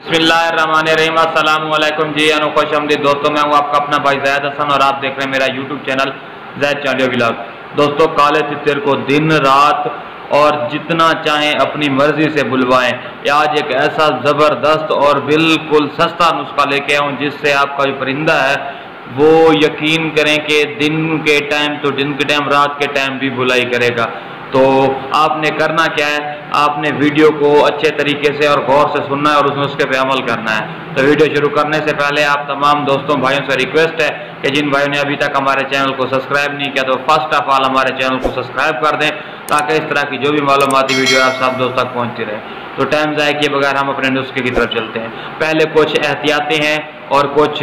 बिस्मिल्लाहिर्रहमानिर्रहीम। अस्सलाम वालेकुम जी, खुशआमदीद दोस्तों। मैं हूँ आपका अपना भाई ज़ैद हसन और आप देख रहे हैं मेरा यूट्यूब चैनल ज़ैद चालिया व्लॉग। दोस्तों, काले तितर को दिन रात और जितना चाहें अपनी मर्जी से बुलवाएं। आज एक ऐसा ज़बरदस्त और बिल्कुल सस्ता नुस्खा लेके आऊँ जिससे आपका जो परिंदा है वो यकीन करें कि दिन के टाइम तो दिन के टाइम, रात के टाइम भी बुलाई करेगा। तो आपने करना क्या है, आपने वीडियो को अच्छे तरीके से और गौर से सुनना है और उस नुस्खे पे अमल करना है। तो वीडियो शुरू करने से पहले आप तमाम दोस्तों भाइयों से रिक्वेस्ट है कि जिन भाइयों ने अभी तक हमारे चैनल को सब्सक्राइब नहीं किया तो फर्स्ट ऑफ ऑल हमारे चैनल को सब्सक्राइब कर दें, ताकि इस तरह की जो भी मालूमाती वीडियो आप सब दोस्तों तक पहुँचती रहे। तो टाइम ज़ाया किए बगैर हम अपने नुस्खे की तरफ चलते हैं। पहले कुछ एहतियातें हैं और कुछ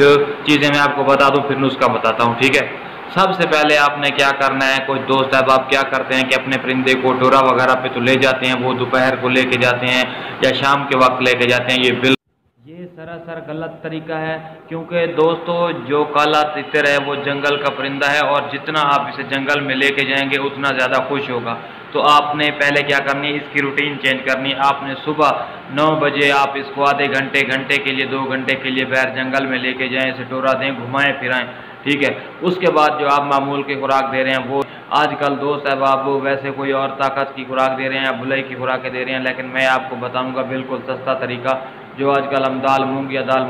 चीज़ें मैं आपको बता दूँ, फिर नुस्खा बताता हूँ, ठीक है। सबसे पहले आपने क्या करना है, कुछ दोस्त साहब आप क्या करते हैं कि अपने परिंदे को डोरा वगैरह पे तो ले जाते हैं, वो दोपहर को लेके जाते हैं या शाम के वक्त लेके जाते हैं। ये सरासर गलत तरीका है, क्योंकि दोस्तों जो काला तितर है वो जंगल का परिंदा है और जितना आप इसे जंगल में लेके जाएंगे उतना ज़्यादा खुश होगा। तो आपने पहले क्या करनी है, इसकी रूटीन चेंज करनी है। आपने सुबह 9 बजे आप इसको आधे घंटे के लिए 2 घंटे के लिए बाहर जंगल में लेके जाएं, इसे डोरा दें, घुमाएं फिराएं, ठीक है। उसके बाद जो आप मामूल की खुराक दे रहे हैं वो आजकल दोस्त साहब आप वैसे कोई और ताकत की खुराक दे रहे हैं या बुलाई की खुराकें दे रहे हैं, लेकिन मैं आपको बताऊंगा बिल्कुल सस्ता तरीका। जो आजकल हम दाल मूंग या दाल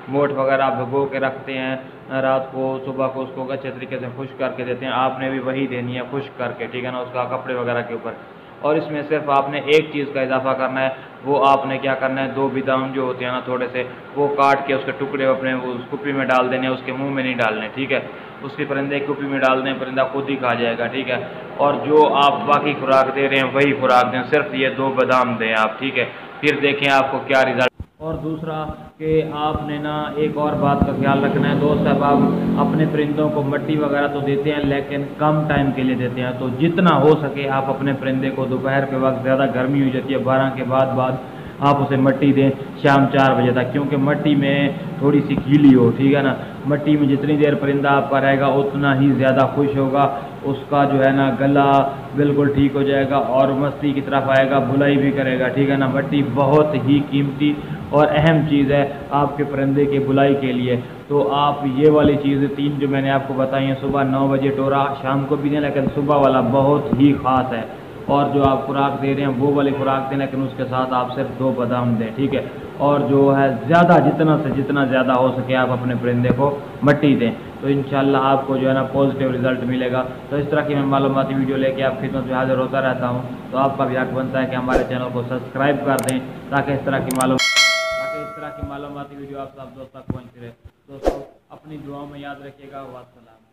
मोठ वगैरह भिगो के रखते हैं रात को, सुबह को उसको अच्छे तरीके से खुश्क करके देते हैं, आपने भी वही देनी है खुश्क करके, ठीक है ना, उसका कपड़े वगैरह के ऊपर। और इसमें सिर्फ आपने एक चीज़ का इजाफा करना है, वो आपने क्या करना है, 2 बादाम जो होते हैं ना थोड़े से, वो काट के उसके टुकड़े अपने उस कुप्पी में डाल देने, उसके मुंह में नहीं डालने, ठीक है। उसके परिंदे की कुप्पी में डाल दें, परिंदा खुद ही खा जाएगा, ठीक है। और जो आप बाकी खुराक दे रहे हैं वही खुराक दें, सिर्फ ये 2 बादाम दें आप, ठीक है। फिर देखें आपको क्या रिजल्ट। और दूसरा कि आपने ना एक और बात का ख्याल रखना है दोस्त साहब, आप अपने परिंदों को मट्टी वगैरह तो देते हैं लेकिन कम टाइम के लिए देते हैं। तो जितना हो सके आप अपने परिंदे को दोपहर के वक्त, ज़्यादा गर्मी हो जाती है 12 के बाद आप उसे मट्टी दें शाम 4 बजे तक, क्योंकि मट्टी में थोड़ी सी गीली हो, ठीक है ना। मट्टी में जितनी देर परिंदा आपका रहेगा उतना ही ज़्यादा खुश होगा, उसका जो है ना गला बिल्कुल ठीक हो जाएगा और मस्ती की तरफ आएगा, बुलाई भी करेगा, ठीक है ना। मट्टी बहुत ही कीमती और अहम चीज़ है आपके परिंदे के बुलाई के लिए। तो आप ये वाली चीज़ें 3 जो मैंने आपको बताई हैं, सुबह 9 बजे टोरा, शाम को भी दें लेकिन सुबह वाला बहुत ही ख़ास है। और जो आप खुराक दे रहे हैं वो वाली खुराक दें, लेकिन उसके साथ आप सिर्फ 2 बादाम दें, ठीक है। और जो है ज़्यादा जितना से जितना ज़्यादा हो सके आप अपने परिंदे को मट्टी दें, तो इंशाल्लाह आपको जो है ना पॉजिटिव रिजल्ट मिलेगा। तो इस तरह की मैं मालूमाती वीडियो लेके आप खिदमत में हाजिर होता रहता हूँ। तो आपका भी हक बनता है कि हमारे चैनल को सब्सक्राइब कर दें, ताकि इस तरह की मालूमाती वीडियो आप सब दोस्तों तक पहुँचती रहे। दोस्तों अपनी दुआओं में याद रखिएगा। वास्सलाम।